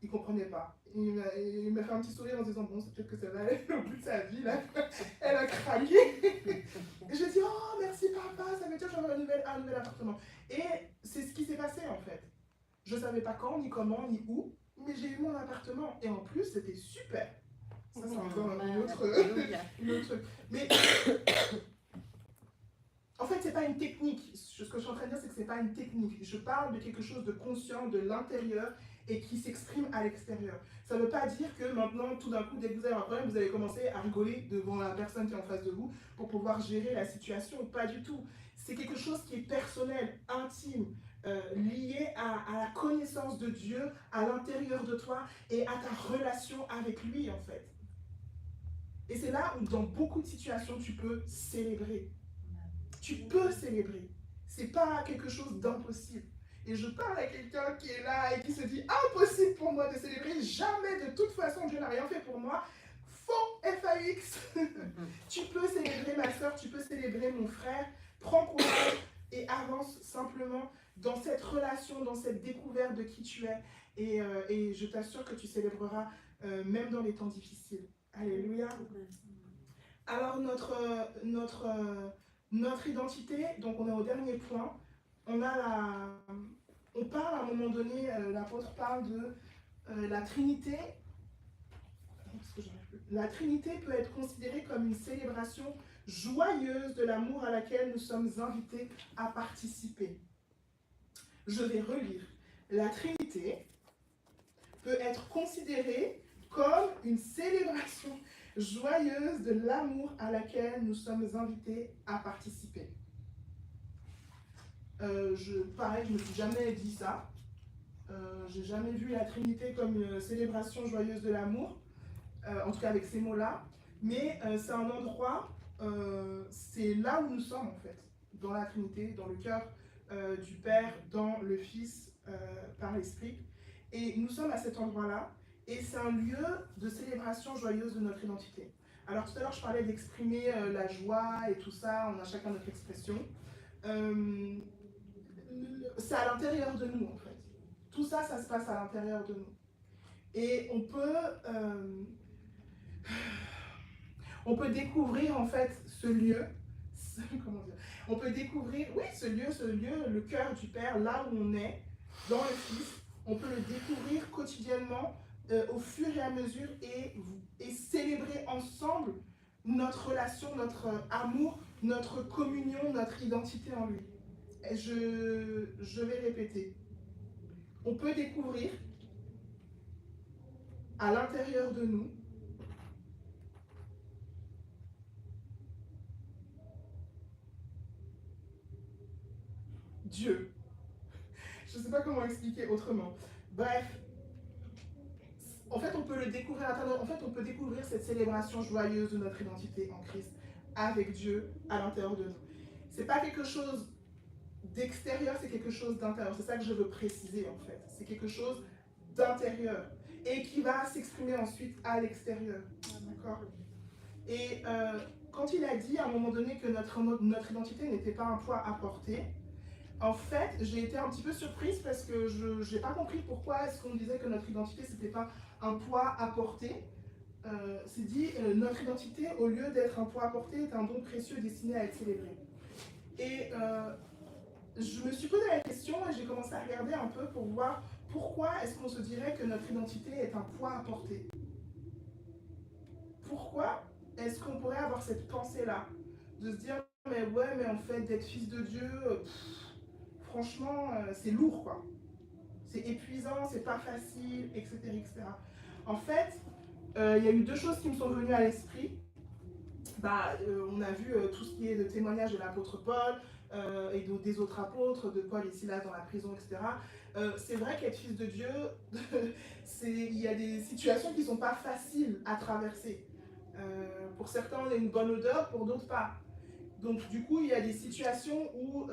Il ne comprenait pas. Il m'a fait un petit sourire en disant, bon, c'est peut-être que ça va aller au bout de sa vie, là. Elle a craqué. Et je lui ai dit, oh, merci papa, ça veut dire que j'aurai un nouvel appartement. Et c'est ce qui s'est passé, en fait. Je ne savais pas quand, ni comment, ni où, mais j'ai eu mon appartement. Et en plus, c'était super. Ça, c'est encore une autre truc. Mais en fait, c'est pas une technique. Ce que je suis en train de dire, c'est que c'est pas une technique. Je parle de quelque chose de conscient, de l'intérieur et qui s'exprime à l'extérieur. Ça ne veut pas dire que maintenant, tout d'un coup, dès que vous avez un problème, vous allez commencer à rigoler devant la personne qui est en face de vous pour pouvoir gérer la situation. Pas du tout. C'est quelque chose qui est personnel, intime, lié à la connaissance de Dieu à l'intérieur de toi et à ta relation avec lui, en fait. Et c'est là où, dans beaucoup de situations, tu peux célébrer. Tu peux célébrer. C'est pas quelque chose d'impossible. Et je parle à quelqu'un qui est là et qui se dit impossible pour moi de célébrer. Jamais, de toute façon, Dieu n'a rien fait pour moi. Faux, FAX. Tu peux célébrer ma soeur, tu peux célébrer mon frère. Prends courage et avance simplement dans cette relation, dans cette découverte de qui tu es. Et je t'assure que tu célébreras même dans les temps difficiles. Alléluia. Alors notre identité, donc on est au dernier point, on parle à un moment donné, l'apôtre parle de la Trinité. La Trinité peut être considérée comme une célébration joyeuse de l'amour à laquelle nous sommes invités à participer. Je vais relire. La Trinité peut être considérée comme une célébration joyeuse de l'amour à laquelle nous sommes invités à participer. Pareil, je ne me suis jamais dit ça. J'ai jamais vu la Trinité comme une célébration joyeuse de l'amour, en tout cas avec ces mots-là. Mais c'est un endroit, c'est là où nous sommes en fait, dans la Trinité, dans le cœur du Père, dans le Fils, par l'Esprit. Et nous sommes à cet endroit-là. Et c'est un lieu de célébration joyeuse de notre identité. Alors tout à l'heure, je parlais d'exprimer la joie et tout ça, on a chacun notre expression. C'est à l'intérieur de nous, en fait. Tout ça, ça se passe à l'intérieur de nous. Et on peut découvrir, en fait, ce lieu, comment dire, on peut découvrir, oui, ce lieu, le cœur du Père, là où on est, dans le Fils, on peut le découvrir quotidiennement, au fur et à mesure et célébrer ensemble notre relation, notre amour, notre communion, notre identité en lui. Et je vais répéter. On peut découvrir à l'intérieur de nous Dieu. Je ne sais pas comment expliquer autrement. Bref, en fait, on peut le découvrir à l'intérieur. En fait, on peut découvrir cette célébration joyeuse de notre identité en Christ avec Dieu à l'intérieur de nous. C'est pas quelque chose d'extérieur, c'est quelque chose d'intérieur. C'est ça que je veux préciser en fait. C'est quelque chose d'intérieur et qui va s'exprimer ensuite à l'extérieur. D'accord ? Et quand il a dit à un moment donné que notre identité n'était pas un poids à porter, en fait, j'ai été un petit peu surprise parce que je n'ai pas compris pourquoi est-ce qu'on disait que notre identité, ce n'était pas un poids à porter. C'est dit, notre identité, au lieu d'être un poids à porter, est un don précieux destiné à être célébré. Et je me suis posé la question et j'ai commencé à regarder un peu pour voir pourquoi est-ce qu'on se dirait que notre identité est un poids à porter. Pourquoi est-ce qu'on pourrait avoir cette pensée-là de se dire, mais ouais, mais en fait, d'être fils de Dieu, franchement, c'est lourd, quoi. C'est épuisant, c'est pas facile, etc., etc. En fait, il y a eu deux choses qui me sont venues à l'esprit. On a vu tout ce qui est de témoignage de l'apôtre Paul et des autres apôtres, de Paul et Silas dans la prison, etc. C'est vrai qu'être fils de Dieu, il y a des situations qui ne sont pas faciles à traverser. Pour certains, on a une bonne odeur, pour d'autres pas. Donc du coup, il y a des situations où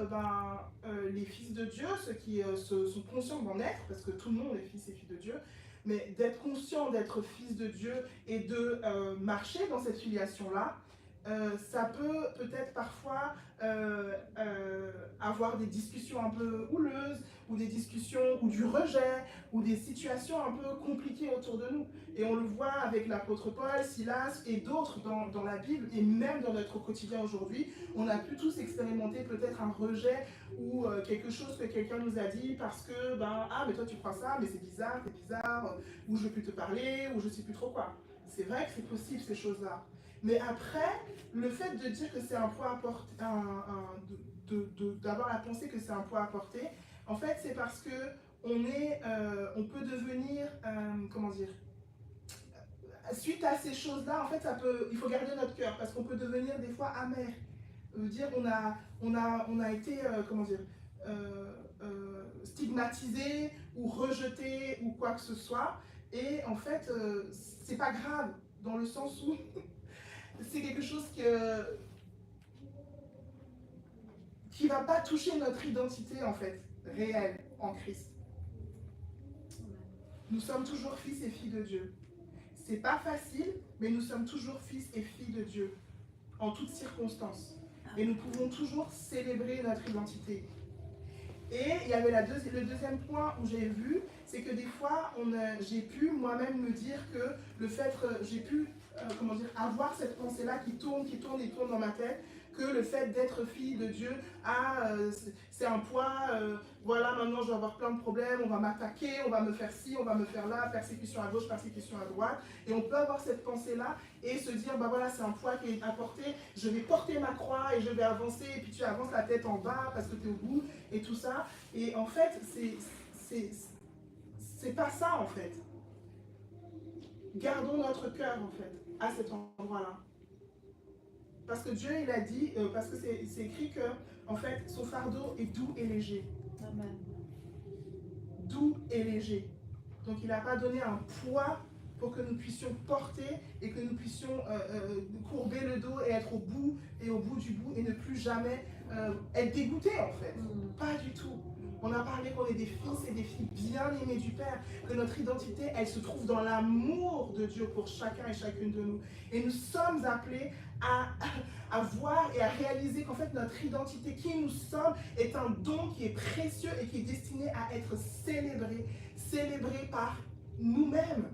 les fils de Dieu, ceux qui sont conscients d'en être, parce que tout le monde est fils et filles de Dieu, mais d'être conscient d'être fils de Dieu et de marcher dans cette filiation-là, ça peut peut-être parfois avoir des discussions un peu houleuses, ou des discussions, ou du rejet, ou des situations un peu compliquées autour de nous. Et on le voit avec l'apôtre Paul, Silas et d'autres dans la Bible, et même dans notre quotidien aujourd'hui, on a pu tous expérimenter peut-être un rejet ou quelque chose que quelqu'un nous a dit parce que, ah mais toi tu crois ça, mais c'est bizarre, ou je ne veux plus te parler, ou je ne sais plus trop quoi. C'est vrai que c'est possible ces choses-là. Mais après, le fait de dire que c'est un poids à porter, d'avoir la pensée que c'est un poids à porter, en fait, c'est parce que on peut devenir, comment dire, suite à ces choses-là, en fait, il faut garder notre cœur, parce qu'on peut devenir des fois amer. Dire on a été, comment dire, stigmatisé ou rejeté ou quoi que ce soit, et en fait, c'est pas grave, dans le sens où c'est quelque chose qui va pas toucher notre identité, en fait, réelle en Christ. Nous sommes toujours fils et filles de Dieu. C'est pas facile, mais nous sommes toujours fils et filles de Dieu, en toutes circonstances. Et nous pouvons toujours célébrer notre identité. Et il y avait le deuxième point où j'ai vu, c'est que des fois, j'ai pu moi-même me dire que le fait, j'ai pu comment dire, avoir cette pensée-là qui tourne dans ma tête, que le fait d'être fille de Dieu, c'est un poids, voilà, maintenant je vais avoir plein de problèmes, on va m'attaquer, on va me faire ci, on va me faire là, persécution à gauche, persécution à droite. Et on peut avoir cette pensée-là et se dire, voilà, c'est un poids qui est à porter, je vais porter ma croix et je vais avancer, et puis tu avances la tête en bas parce que tu es au bout, et tout ça. Et en fait, c'est pas ça, en fait. Gardons notre cœur, en fait, à cet endroit-là. Parce que Dieu, il a dit, parce que c'est écrit que, en fait, son fardeau est doux et léger. Amen. Doux et léger. Donc, il n'a pas donné un poids pour que nous puissions porter et que nous puissions courber le dos et être au bout du bout et ne plus jamais être dégoûtés, en fait. Pas du tout. On a parlé qu'on est des fils et des filles bien aimés du Père, que notre identité, elle se trouve dans l'amour de Dieu pour chacun et chacune de nous. Et nous sommes appelés à voir et à réaliser qu'en fait notre identité, qui nous sommes, est un don qui est précieux et qui est destiné à être célébré par nous-mêmes.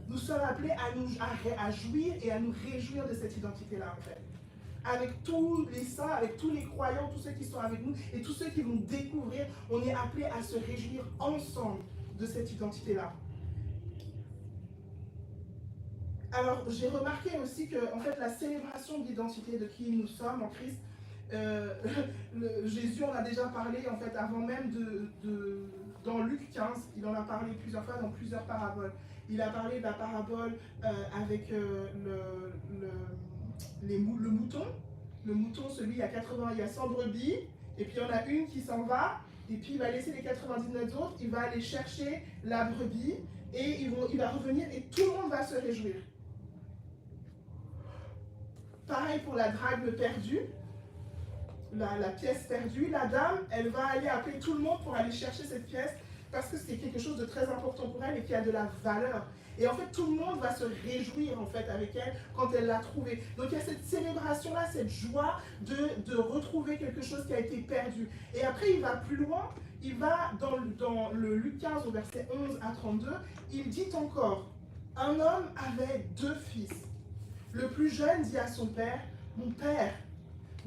Nous sommes appelés à jouir et à nous réjouir de cette identité-là, en fait. Avec tous les saints, avec tous les croyants, tous ceux qui sont avec nous et tous ceux qui vont découvrir, on est appelés à se réjouir ensemble de cette identité-là. Alors, j'ai remarqué aussi que, en fait, la célébration de l'identité de qui nous sommes en Christ, Jésus en a déjà parlé, en fait, avant même dans Luc 15, il en a parlé plusieurs fois dans plusieurs paraboles. Il a parlé de la parabole avec le mouton. Le mouton, celui, il y a 100 brebis, et puis il y en a une qui s'en va, et puis il va laisser les 99 autres, il va aller chercher la brebis, et il va revenir, et tout le monde va se réjouir. Pareil pour la drachme perdue, la pièce perdue, la dame, elle va aller appeler tout le monde pour aller chercher cette pièce, parce que c'est quelque chose de très important pour elle et qui a de la valeur. Et en fait, tout le monde va se réjouir en fait avec elle quand elle l'a trouvée. Donc il y a cette célébration-là, cette joie de retrouver quelque chose qui a été perdu. Et après, il va plus loin, il va dans le Luc 15 au verset 11 à 32, il dit encore, un homme avait 2 fils. Le plus jeune dit à son père, mon père,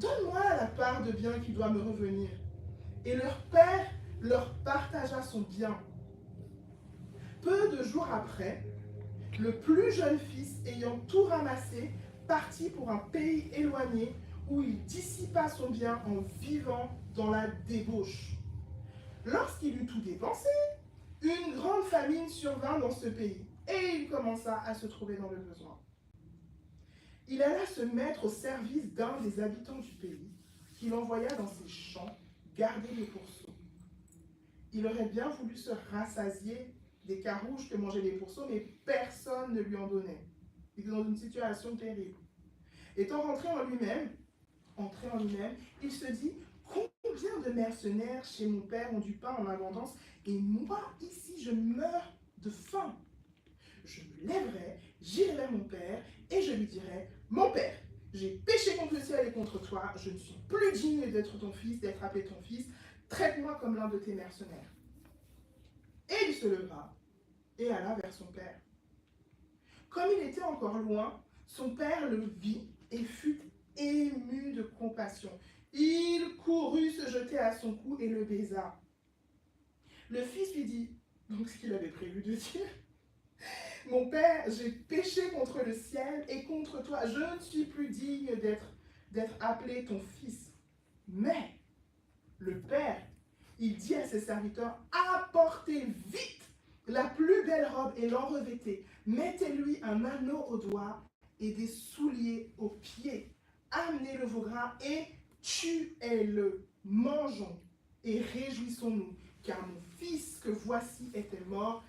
donne-moi la part de bien qui doit me revenir. Et leur père leur partagea son bien. Peu de jours après, le plus jeune fils, ayant tout ramassé, partit pour un pays éloigné où il dissipa son bien en vivant dans la débauche. Lorsqu'il eut tout dépensé, une grande famine survint dans ce pays et il commença à se trouver dans le besoin. Il alla se mettre au service d'un des habitants du pays, qu'il envoya dans ses champs garder les pourceaux. Il aurait bien voulu se rassasier des carouges que mangeaient les pourceaux, mais personne ne lui en donnait. Il était dans une situation terrible. Étant rentré en lui-même, il se dit, combien de mercenaires chez mon père ont du pain en abondance, et moi, ici, je meurs de faim. Je me lèverai, j'irai vers mon père, et je lui dirai, mon père, j'ai péché contre le ciel et contre toi, je ne suis plus digne d'être ton fils, d'être appelé ton fils, traite-moi comme l'un de tes mercenaires. Et il se leva et alla vers son père. Comme il était encore loin, son père le vit et fut ému de compassion. Il courut se jeter à son cou et le baisa. Le fils lui dit, donc ce qu'il avait prévu de dire, « Mon père, j'ai péché contre le ciel et contre toi. Je ne suis plus digne d'être appelé ton fils. » Mais le père, il dit à ses serviteurs, « Apportez vite la plus belle robe et l'en revêtez. Mettez-lui un anneau au doigt et des souliers aux pieds. Amenez le veau gras et tuez-le. Mangeons et réjouissons-nous, car mon fils que voici était mort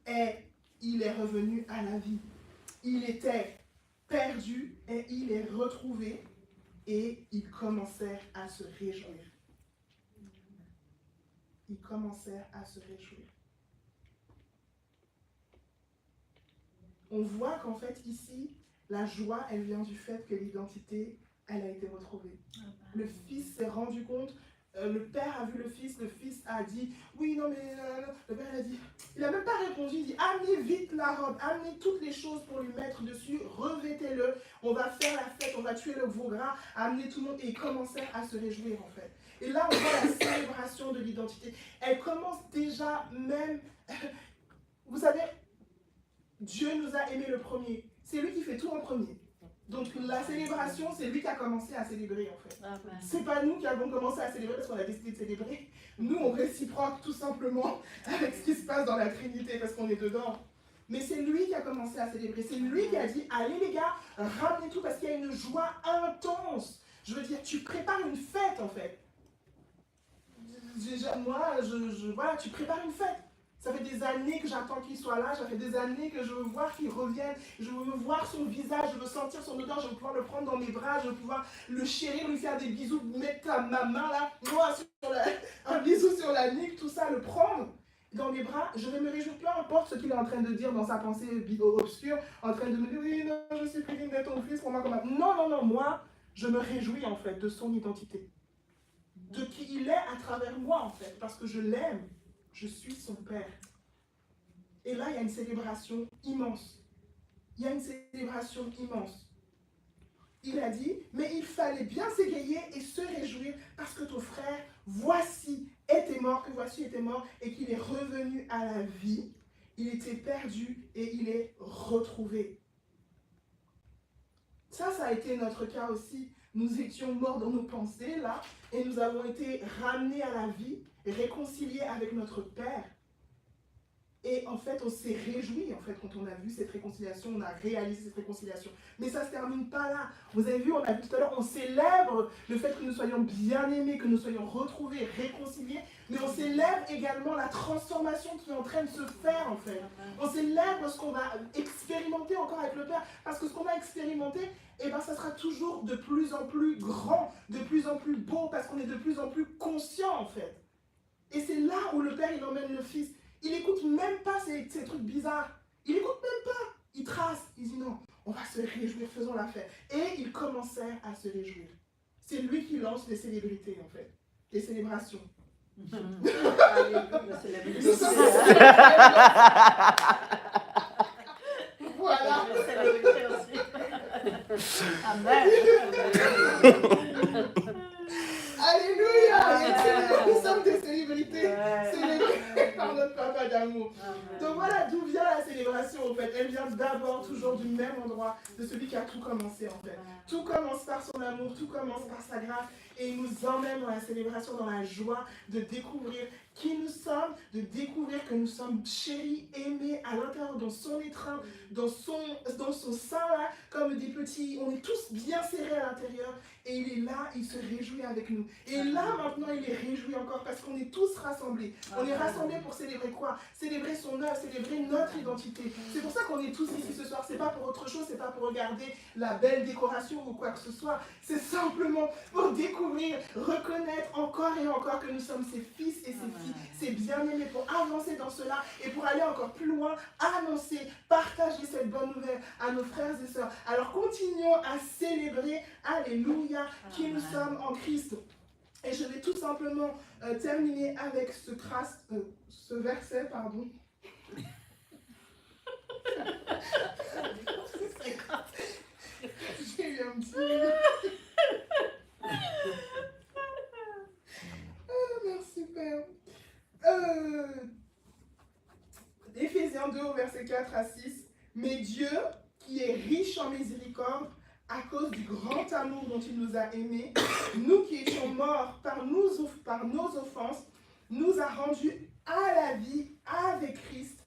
et il est revenu à la vie. Il était perdu et il est retrouvé. » Et ils commencèrent à se réjouir. Ils commencèrent à se réjouir. On voit qu'en fait ici, la joie, elle vient du fait que l'identité, elle a été retrouvée. Le fils s'est rendu compte, le père a vu le fils a dit, oui, non, mais le père a dit, il n'a même pas répondu, il dit, amenez vite la robe, amenez toutes les choses pour lui mettre dessus, revêtez-le, on va faire la fête, on va tuer le veau gras, amenez tout le monde, et ils commencèrent à se réjouir en fait. Et là, on voit la célébration de l'identité. Elle commence déjà même, vous savez, Dieu nous a aimés le premier. C'est lui qui fait tout en premier. Donc la célébration, c'est lui qui a commencé à célébrer en fait. C'est pas nous qui avons commencé à célébrer parce qu'on a décidé de célébrer. Nous, on réciproque tout simplement avec ce qui se passe dans la Trinité parce qu'on est dedans. Mais c'est lui qui a commencé à célébrer. C'est lui qui a dit, allez les gars, ramenez tout parce qu'il y a une joie intense. Je veux dire, tu prépares une fête en fait. Voilà, tu prépares une fête. Ça fait des années que j'attends qu'il soit là, ça fait des années que je veux voir qu'il revienne, je veux voir son visage, je veux sentir son odeur, je veux pouvoir le prendre dans mes bras, je veux pouvoir le chérir, lui faire des bisous, mettre ma main là, moi, un bisou sur la nuque, tout ça, le prendre dans mes bras, je vais me réjouir, peu importe ce qu'il est en train de dire dans sa pensée obscure, en train de me dire, oui, non, je suis plus digne d'être ton fils, pour moi, comme un... Non, moi, je me réjouis en fait de son identité, de qui il est à travers moi en fait, parce que je l'aime. Je suis son père. Et là, il y a une célébration immense. Il y a une célébration immense. Il a dit, mais il fallait bien s'égayer et se réjouir parce que ton frère, voici, était mort, que voici était mort et qu'il est revenu à la vie. Il était perdu et il est retrouvé. Ça a été notre cas aussi. Nous étions morts dans nos pensées, là, et nous avons été ramenés à la vie, réconciliés avec notre Père. Et en fait, on s'est réjoui, en fait, quand on a vu cette réconciliation, on a réalisé cette réconciliation. Mais ça ne se termine pas là. Vous avez vu, on a vu tout à l'heure, on célèbre le fait que nous soyons bien aimés, que nous soyons retrouvés, réconciliés, mais on célèbre également la transformation qui est en train de se faire, en fait. On célèbre ce qu'on va expérimenter encore avec le Père, parce que ce qu'on a expérimenté, eh ben, ça sera toujours de plus en plus grand, de plus en plus beau, parce qu'on est de plus en plus conscient, en fait. Et c'est là où le Père, il emmène le Fils. Il n'écoute même pas ces trucs bizarres. Il n'écoute même pas. Il trace. Il dit non, on va se réjouir, faisons la fête. Et ils commencèrent à se réjouir. C'est lui qui lance les célébrités, en fait. Les célébrations. Voilà. Amen. Alléluia. Nous sommes des célébrités. Célébrées par notre papa d'amour. Donc voilà d'où vient la célébration en fait. Elle vient d'abord toujours du même endroit, de celui qui a tout commencé en fait. Tout commence par son amour, tout commence par sa grâce. Et il nous emmène dans la célébration, dans la joie de découvrir qui nous sommes, de découvrir que nous sommes chéris, aimés à l'intérieur, dans son étreinte, dans son sein là, comme des petits, on est tous bien serrés à l'intérieur. Et il est là, il se réjouit avec nous. Et là, maintenant, il est réjoui encore parce qu'on est tous rassemblés. On est rassemblés pour célébrer quoi? Célébrer son œuvre, célébrer notre identité. C'est pour ça qu'on est tous ici ce soir. C'est pas pour autre chose, c'est pas pour regarder la belle décoration ou quoi que ce soit. C'est simplement pour découvrir découvrir, reconnaître encore et encore que nous sommes ses fils et ses filles, ses bien-aimés, pour avancer dans cela et pour aller encore plus loin, annoncer, partager cette bonne nouvelle à nos frères et sœurs. Alors continuons à célébrer, alléluia, qui nous sommes en Christ. Et je vais tout simplement terminer avec ce verset, pardon. J'ai eu un petit... Merci Père. Éphésiens 2 au verset 4 à 6. Mais Dieu, qui est riche en miséricorde, à cause du grand amour dont il nous a aimés, nous qui étions morts par nos offenses, nous a rendus à la vie avec Christ.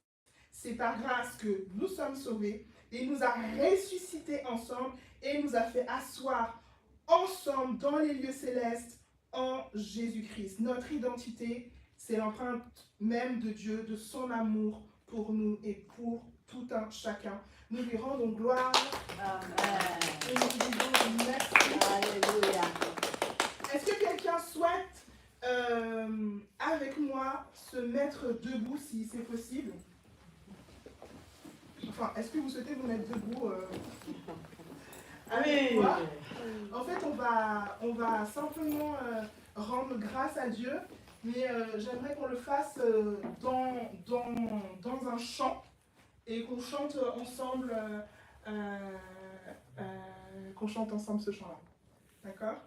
C'est par grâce que nous sommes sauvés. Et il nous a ressuscités ensemble et nous a fait asseoir ensemble dans les lieux célestes en Jésus-Christ. Notre identité, c'est l'empreinte même de Dieu, de son amour pour nous et pour tout un chacun. Nous lui rendons gloire. Amen. Et nous lui disons merci. Alléluia. Est-ce que quelqu'un souhaite, avec moi, se mettre debout si c'est possible? Enfin, est-ce que vous souhaitez vous mettre debout avec moi? En fait, on va simplement rendre grâce à Dieu, mais j'aimerais qu'on le fasse dans un chant et qu'on chante ensemble ce chant-là. D'accord?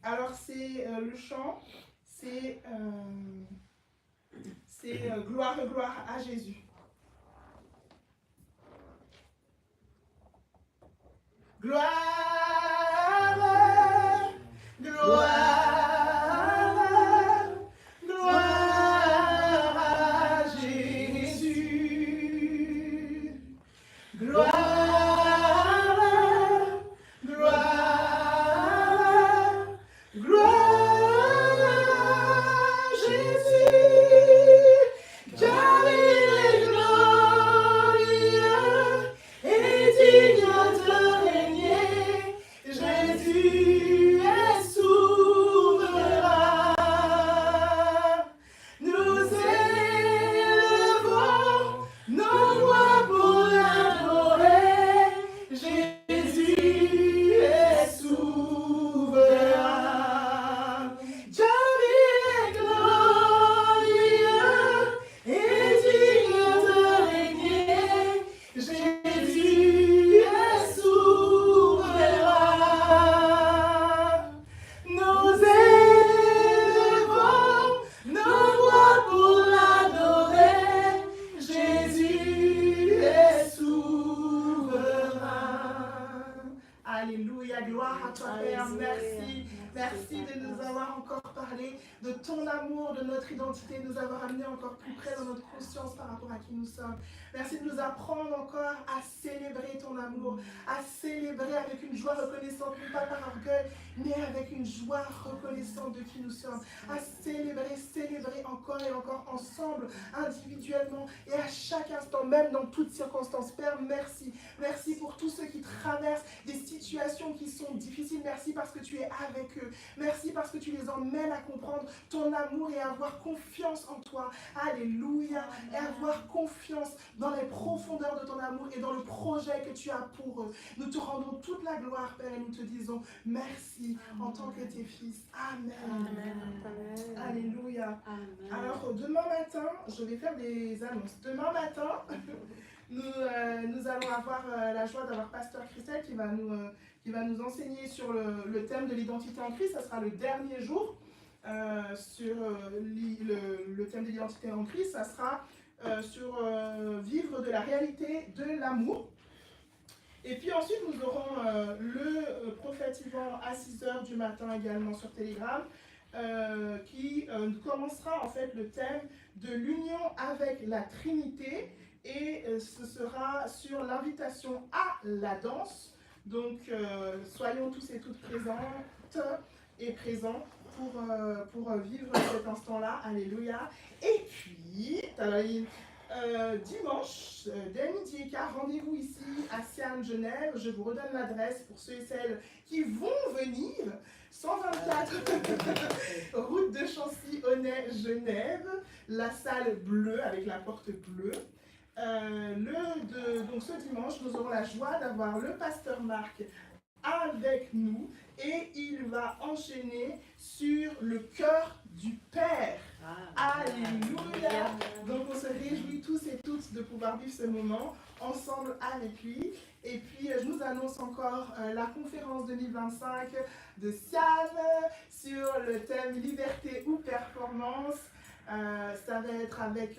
Alors, c'est le chant, c'est gloire, gloire à Jésus. Gloire, gloire, gloire à Jésus. Gloire, gloire, gloire à Jésus. Car il est glorieux et digne de régner. Jésus est souverain. Nous élevons nos voix pour l'adorer. Jésus est souverain. Car il est glorieux et digne de régner. Jésus est souverain. Nous élevons nos voix pour l'adorer. Jésus est souverain. Alléluia, gloire à toi Père, merci. Merci de nous avoir encore parlé de ton amour, de notre identité, de nous avoir amené encore plus près dans notre conscience par rapport à qui nous sommes. Merci de nous apprendre encore à célébrer ton amour, à célébrer avec une joie reconnaissante, non pas par orgueil, mais avec une joie reconnaissante de qui nous sommes. À célébrer encore et encore ensemble, individuellement et à chaque instant, même dans toutes circonstances. Père, merci. Merci pour tous ceux qui traversent des situations qui sont difficiles. Merci parce que tu es avec eux. Merci parce que tu les emmènes à comprendre ton amour et à avoir confiance en toi. Alléluia. Et avoir confiance dans les profondeurs de ton amour et dans le projet que tu as pour eux. Nous te rendons toute la gloire, Père, et nous te disons merci en tant que tes fils. Amen. Amen. Alléluia. Amen. Alors, demain matin, je vais faire des annonces. Demain matin, nous allons avoir la joie d'avoir Pasteur Christelle qui va nous enseigner sur le thème de l'identité en Christ. Ça sera le dernier jour sur le thème de l'identité en Christ. Ça sera sur vivre de la réalité de l'amour. Et puis ensuite, nous aurons le prophète Yvan à 6h du matin également sur Telegram, qui commencera en fait le thème de l'union avec la Trinité. Et ce sera sur l'invitation à la danse. Donc, soyons tous et toutes présentes et présents pour vivre cet instant-là. Alléluia. Et puis, dimanche, dès midi et quart, rendez-vous ici à Siane, Genève. Je vous redonne l'adresse pour ceux et celles qui vont venir. 124 route de Chancy-Aunay, Genève. La salle bleue avec la porte bleue. Donc ce dimanche, nous aurons la joie d'avoir le pasteur Marc avec nous et il va enchaîner sur le cœur du Père. Alléluia! Donc on se réjouit tous et toutes de pouvoir vivre ce moment ensemble avec lui. Et puis je nous annonce encore la conférence 2025 de Siane sur le thème liberté ou performance. Ça va être avec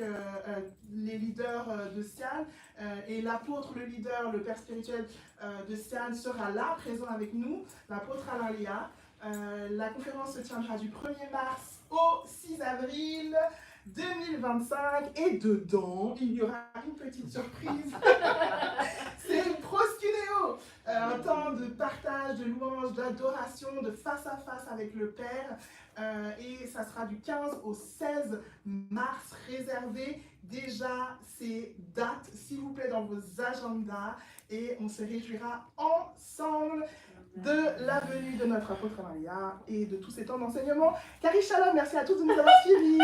les leaders de Siane et l'apôtre, le leader, le père spirituel de Siane sera là, présent avec nous, l'apôtre Alain Léa. La conférence se tiendra du 1er mars au 6 avril 2025 et dedans, il y aura une petite surprise. C'est une proscunéo, un temps de partage, de louange, d'adoration, de face à face avec le Père. Et ça sera du 15 au 16 mars. Réservez déjà ces dates, s'il vous plaît, dans vos agendas. Et on se réjouira ensemble de la venue de notre apôtre Maria et de tous ces temps d'enseignement. Carrie Shalom, merci à tous de nous avoir suivis.